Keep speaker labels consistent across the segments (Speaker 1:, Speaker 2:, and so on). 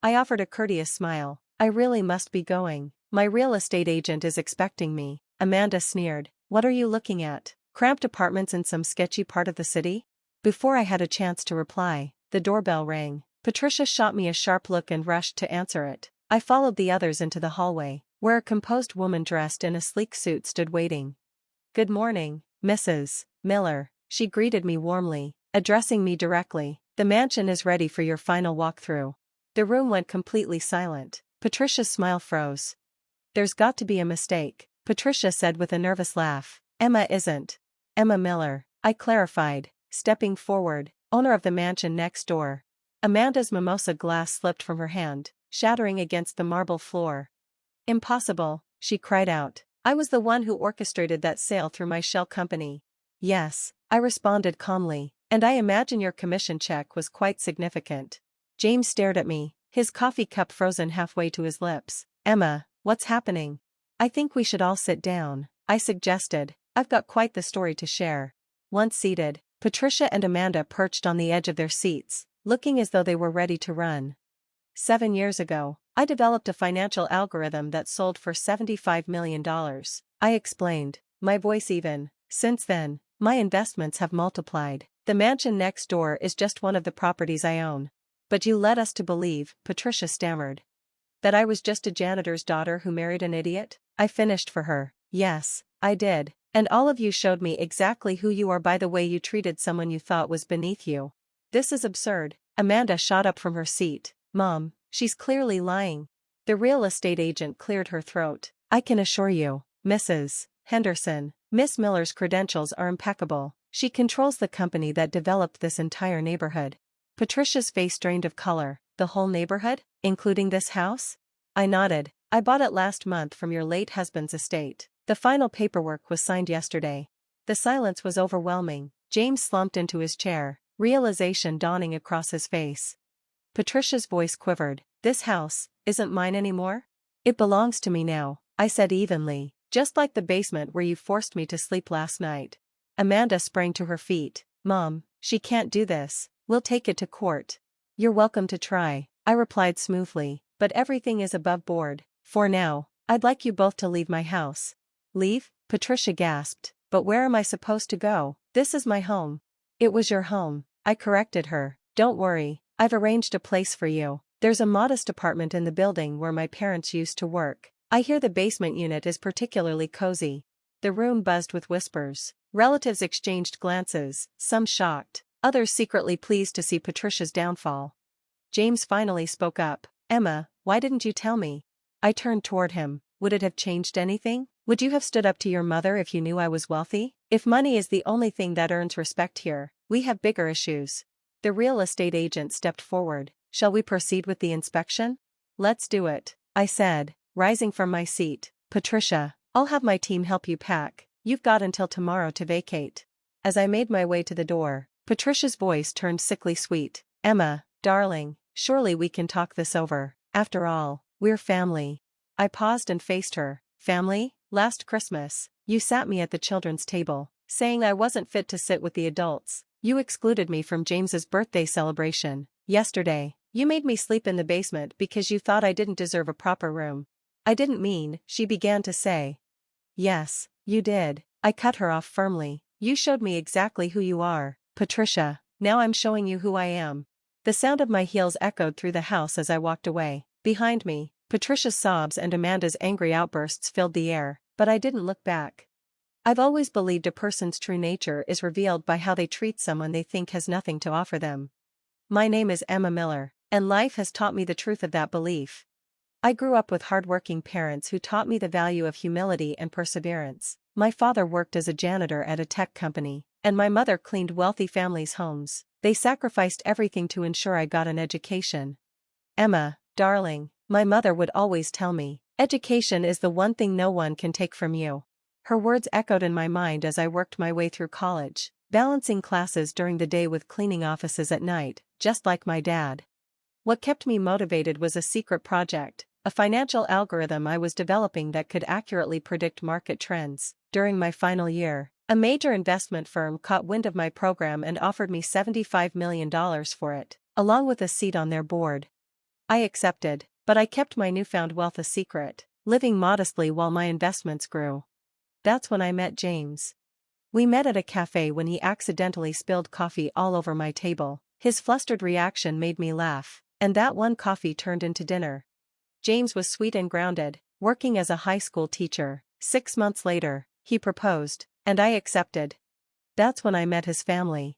Speaker 1: I offered a courteous smile. I really must be going. My real estate agent is expecting me. Amanda sneered. What are you looking at? Cramped apartments in some sketchy part of the city? Before I had a chance to reply, the doorbell rang. Patricia shot me a sharp look and rushed to answer it. I followed the others into the hallway, where a composed woman dressed in a sleek suit stood waiting. Good morning, Mrs. Miller, she greeted me warmly, addressing me directly. The mansion is ready for your final walkthrough. The room went completely silent. Patricia's smile froze. There's got to be a mistake, Patricia said with a nervous laugh. Emma isn't. Emma Miller, I clarified, stepping forward, owner of the mansion next door. Amanda's mimosa glass slipped from her hand, shattering against the marble floor. Impossible, she cried out. I was the one who orchestrated that sale through my shell company. Yes, I responded calmly, and I imagine your commission check was quite significant. James stared at me, his coffee cup frozen halfway to his lips. Emma, what's happening? I think we should all sit down, I suggested. I've got quite the story to share. Once seated, Patricia and Amanda perched on the edge of their seats, looking as though they were ready to run. 7 years ago, I developed a financial algorithm that sold for $75 million, I explained, my voice even. Since then, my investments have multiplied. The mansion next door is just one of the properties I own. But you led us to believe, Patricia stammered, that I was just a janitor's daughter who married an idiot? I finished for her. Yes, I did. And all of you showed me exactly who you are by the way you treated someone you thought was beneath you. This is absurd. Amanda shot up from her seat. Mom, she's clearly lying. The real estate agent cleared her throat. I can assure you, Mrs. Henderson, Miss Miller's credentials are impeccable. She controls the company that developed this entire neighborhood. Patricia's face drained of color. The whole neighborhood, including this house? I nodded. I bought it last month from your late husband's estate. The final paperwork was signed yesterday. The silence was overwhelming. James slumped into his chair, realization dawning across his face. Patricia's voice quivered. This house isn't mine anymore? It belongs to me now, I said evenly, just like the basement where you forced me to sleep last night. Amanda sprang to her feet. Mom, she can't do this. We'll take it to court. You're welcome to try, I replied smoothly, but everything is above board. For now, I'd like you both to leave my house. Leave? Patricia gasped. But where am I supposed to go? This is my home. It was your home, I corrected her. Don't worry, I've arranged a place for you. There's a modest apartment in the building where my parents used to work. I hear the basement unit is particularly cozy. The room buzzed with whispers. Relatives exchanged glances, some shocked, others secretly pleased to see Patricia's downfall. James finally spoke up. Emma, why didn't you tell me? I turned toward him. Would it have changed anything? Would you have stood up to your mother if you knew I was wealthy? If money is the only thing that earns respect here, we have bigger issues. The real estate agent stepped forward. Shall we proceed with the inspection? Let's do it, I said, rising from my seat. Patricia, I'll have my team help you pack. You've got until tomorrow to vacate. As I made my way to the door, Patricia's voice turned sickly sweet. Emma, darling, surely we can talk this over. After all, we're family. I paused and faced her. Family? Last Christmas, you sat me at the children's table, saying I wasn't fit to sit with the adults. You excluded me from James's birthday celebration. Yesterday, you made me sleep in the basement because you thought I didn't deserve a proper room. I didn't mean, she began to say. Yes, you did. I cut her off firmly. You showed me exactly who you are, Patricia. Now I'm showing you who I am. The sound of my heels echoed through the house as I walked away. Behind me, Patricia's sobs and Amanda's angry outbursts filled the air, but I didn't look back. I've always believed a person's true nature is revealed by how they treat someone they think has nothing to offer them. My name is Emma Miller, and life has taught me the truth of that belief. I grew up with hardworking parents who taught me the value of humility and perseverance. My father worked as a janitor at a tech company, and my mother cleaned wealthy families' homes. They sacrificed everything to ensure I got an education. Emma, darling, my mother would always tell me, education is the one thing no one can take from you. Her words echoed in my mind as I worked my way through college, balancing classes during the day with cleaning offices at night, just like my dad. What kept me motivated was a secret project, a financial algorithm I was developing that could accurately predict market trends. During my final year, a major investment firm caught wind of my program and offered me $75 million for it, along with a seat on their board. I accepted, but I kept my newfound wealth a secret, living modestly while my investments grew. That's when I met James. We met at a cafe when he accidentally spilled coffee all over my table. His flustered reaction made me laugh, and that one coffee turned into dinner. James was sweet and grounded, working as a high school teacher. 6 months later, he proposed, and I accepted. That's when I met his family.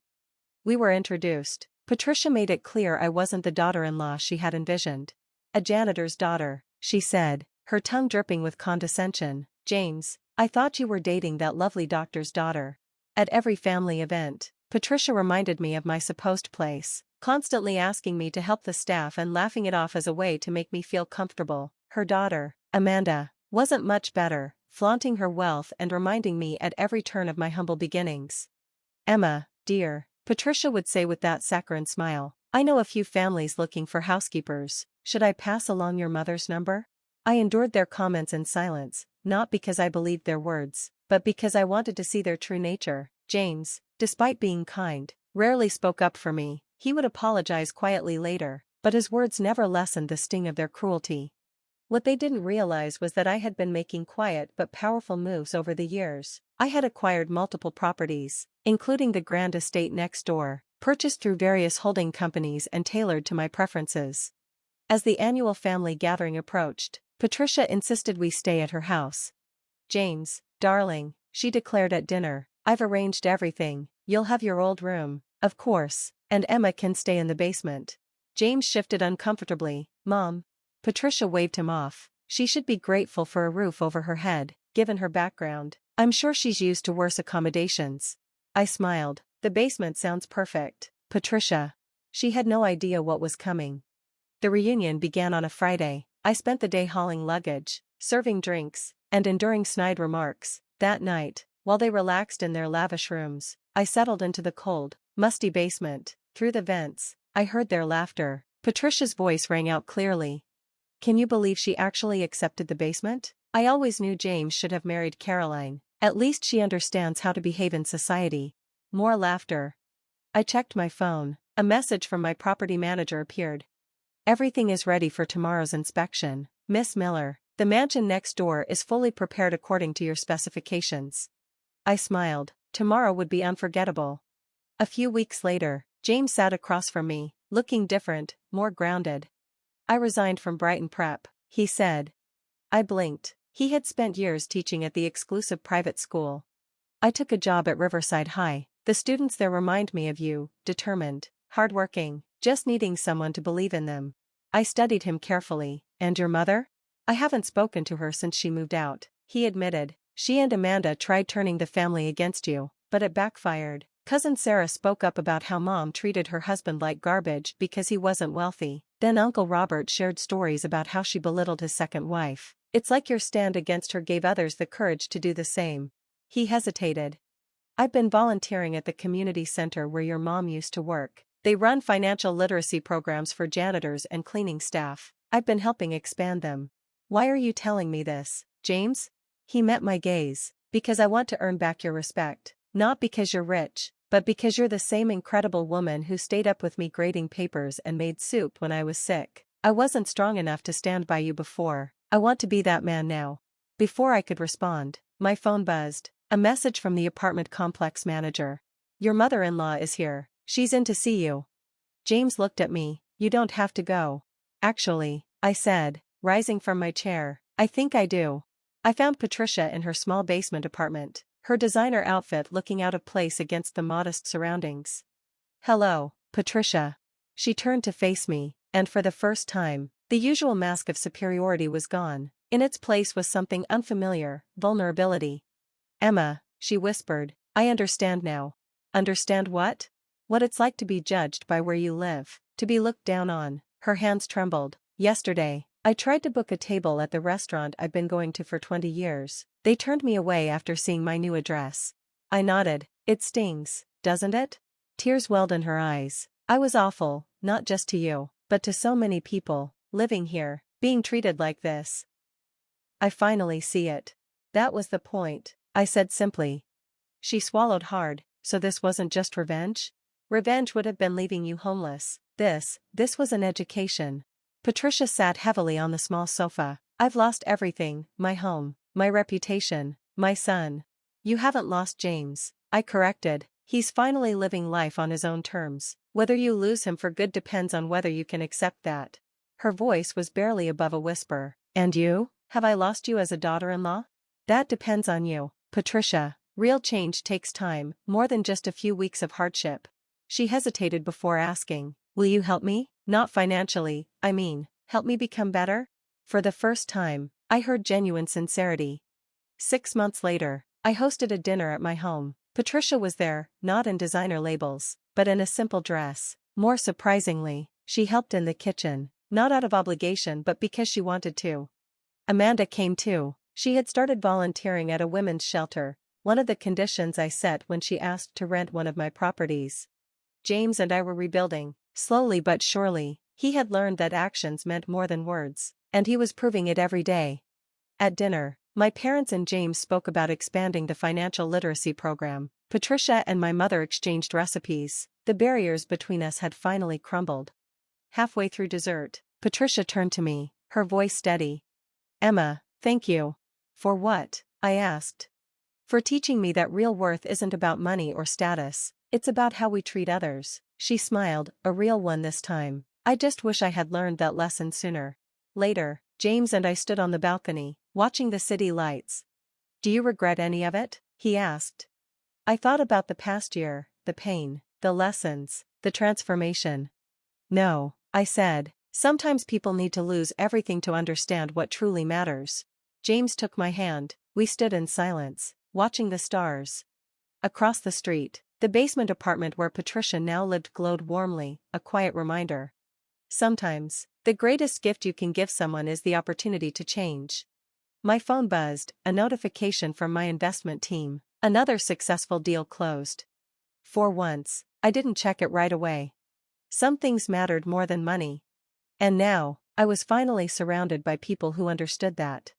Speaker 1: We were introduced. Patricia made it clear I wasn't the daughter-in-law she had envisioned. A janitor's daughter, she said, her tongue dripping with condescension. James, I thought you were dating that lovely doctor's daughter. At every family event, Patricia reminded me of my supposed place, constantly asking me to help the staff and laughing it off as a way to make me feel comfortable. Her daughter, Amanda, wasn't much better, flaunting her wealth and reminding me at every turn of my humble beginnings. Emma, dear, Patricia would say with that saccharine smile, I know a few families looking for housekeepers. Should I pass along your mother's number? I endured their comments in silence, not because I believed their words, but because I wanted to see their true nature. James, despite being kind, rarely spoke up for me. He would apologize quietly later, but his words never lessened the sting of their cruelty. What they didn't realize was that I had been making quiet but powerful moves over the years. I had acquired multiple properties, including the grand estate next door, purchased through various holding companies and tailored to my preferences. As the annual family gathering approached, Patricia insisted we stay at her house. James, darling, she declared at dinner, I've arranged everything. You'll have your old room, of course, and Emma can stay in the basement. James shifted uncomfortably. Mom. Patricia waved him off. She should be grateful for a roof over her head, given her background. I'm sure she's used to worse accommodations. I smiled. The basement sounds perfect, Patricia. She had no idea what was coming. The reunion began on a Friday. I spent the day hauling luggage, serving drinks, and enduring snide remarks. That night, while they relaxed in their lavish rooms, I settled into the cold, musty basement. Through the vents, I heard their laughter. Patricia's voice rang out clearly. Can you believe she actually accepted the basement? I always knew James should have married Caroline. At least she understands how to behave in society. More laughter. I checked my phone. A message from my property manager appeared. Everything is ready for tomorrow's inspection, Miss Miller. The mansion next door is fully prepared according to your specifications. I smiled. Tomorrow would be unforgettable. A few weeks later, James sat across from me, looking different, more grounded. I resigned from Brighton Prep, he said. I blinked. He had spent years teaching at the exclusive private school. I took a job at Riverside High. The students there remind me of you, determined, hardworking, just needing someone to believe in them. I studied him carefully. And your mother? I haven't spoken to her since she moved out, he admitted. She and Amanda tried turning the family against you, but it backfired. Cousin Sarah spoke up about how Mom treated her husband like garbage because he wasn't wealthy. Then Uncle Robert shared stories about how she belittled his second wife. It's like your stand against her gave others the courage to do the same. He hesitated. I've been volunteering at the community center where your mom used to work. They run financial literacy programs for janitors and cleaning staff. I've been helping expand them. Why are you telling me this, James? He met my gaze. Because I want to earn back your respect. Not because you're rich, but because you're the same incredible woman who stayed up with me grading papers and made soup when I was sick. I wasn't strong enough to stand by you before. I want to be that man now. Before I could respond, my phone buzzed. A message from the apartment complex manager. Your mother-in-law is here. She's in to see you. James looked at me. You don't have to go. Actually, I said, rising from my chair, I think I do. I found Patricia in her small basement apartment, her designer outfit looking out of place against the modest surroundings. Hello, Patricia. She turned to face me, and for the first time, the usual mask of superiority was gone. In its place was something unfamiliar, vulnerability. Emma, she whispered, I understand now. Understand what? What it's like to be judged by where you live, to be looked down on. Her hands trembled. Yesterday, I tried to book a table at the restaurant I've been going to for 20 years. They turned me away after seeing my new address. I nodded. It stings, doesn't it? Tears welled in her eyes. I was awful, not just to you, but to so many people, living here, being treated like this. I finally see it. That was the point, I said simply. She swallowed hard. So this wasn't just revenge? Revenge would have been leaving you homeless. This was an education. Patricia sat heavily on the small sofa. I've lost everything, my home, my reputation, my son. You haven't lost James, I corrected. He's finally living life on his own terms. Whether you lose him for good depends on whether you can accept that. Her voice was barely above a whisper. And you? Have I lost you as a daughter-in-law? That depends on you, Patricia. Real change takes time, more than just a few weeks of hardship. She hesitated before asking, will you help me? Not financially, I mean, help me become better? For the first time, I heard genuine sincerity. 6 months later, I hosted a dinner at my home. Patricia was there, not in designer labels, but in a simple dress. More surprisingly, she helped in the kitchen, not out of obligation but because she wanted to. Amanda came too. She had started volunteering at a women's shelter, one of the conditions I set when she asked to rent one of my properties. James and I were rebuilding, slowly but surely. He had learned that actions meant more than words, and he was proving it every day. At dinner, my parents and James spoke about expanding the financial literacy program. Patricia and my mother exchanged recipes. The barriers between us had finally crumbled. Halfway through dessert, Patricia turned to me, her voice steady. Emma, thank you. For what? I asked. For teaching me that real worth isn't about money or status, it's about how we treat others. She smiled, a real one this time. I just wish I had learned that lesson sooner. Later, James and I stood on the balcony, watching the city lights. Do you regret any of it? He asked. I thought about the past year, the pain, the lessons, the transformation. No, I said. Sometimes people need to lose everything to understand what truly matters. James took my hand. We stood in silence, watching the stars. Across the street, the basement apartment where Patricia now lived glowed warmly, a quiet reminder. Sometimes, the greatest gift you can give someone is the opportunity to change. My phone buzzed, a notification from my investment team. Another successful deal closed. For once, I didn't check it right away. Some things mattered more than money. And now, I was finally surrounded by people who understood that.